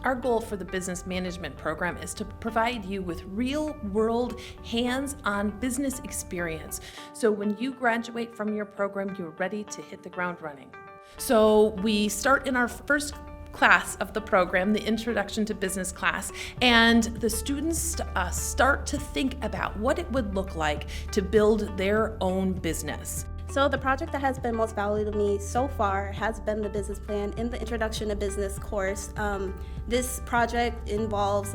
Our goal for the business management program is to provide you with real-world, hands-on business experience. So when you graduate from your program, you're ready to hit the ground running. So we start in our first class of the program, the Introduction to Business class, and the students start to think about what it would look like to build their own business. So the project that has been most valuable to me so far has been the business plan in the Introduction to Business course. This project involves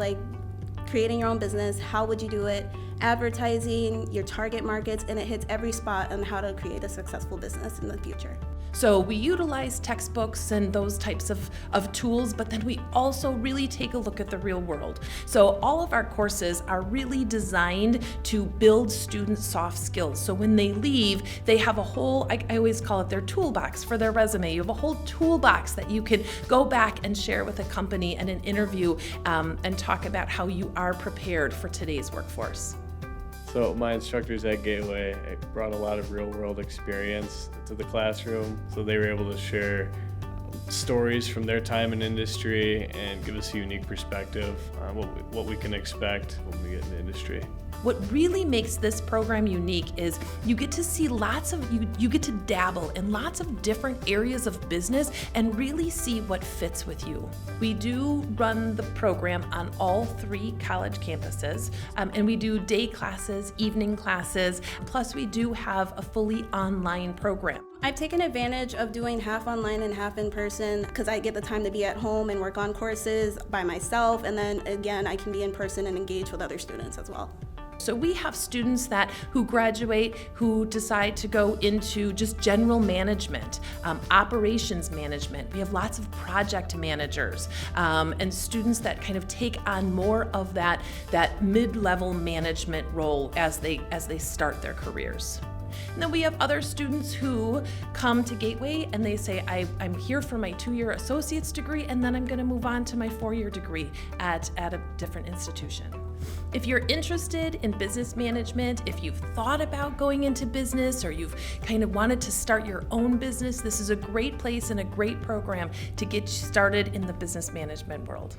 creating your own business, how would you do it, advertising, your target markets, and it hits every spot on how to create a successful business in the future. So we utilize textbooks and those types of tools, but then we also really take a look at the real world. So all of our courses are really designed to build students' soft skills. So when they leave, they have a whole, I always call it their toolbox for their resume. You have a whole toolbox that you can go back and share with a company and an interview and talk about how you are prepared for today's workforce. So my instructors at Gateway brought a lot of real-world experience to the classroom, so they were able to share stories from their time in industry and give us a unique perspective on what we can expect when we get into industry. What really makes this program unique is you get to see you get to dabble in lots of different areas of business and really see what fits with you. We do run the program on all 3 college campuses, and we do day classes, evening classes, plus we do have a fully online program. I've taken advantage of doing half online and half in person because I get the time to be at home and work on courses by myself, and then again I can be in person and engage with other students as well. So we have students who graduate who decide to go into just general management, operations management. We have lots of project managers and students that kind of take on more of that mid-level management role as they start their careers. And then we have other students who come to Gateway and they say, I'm here for my 2-year associate's degree and then I'm going to move on to my 4-year degree at a different institution. If you're interested in business management, if you've thought about going into business or you've kind of wanted to start your own business, this is a great place and a great program to get you started in the business management world.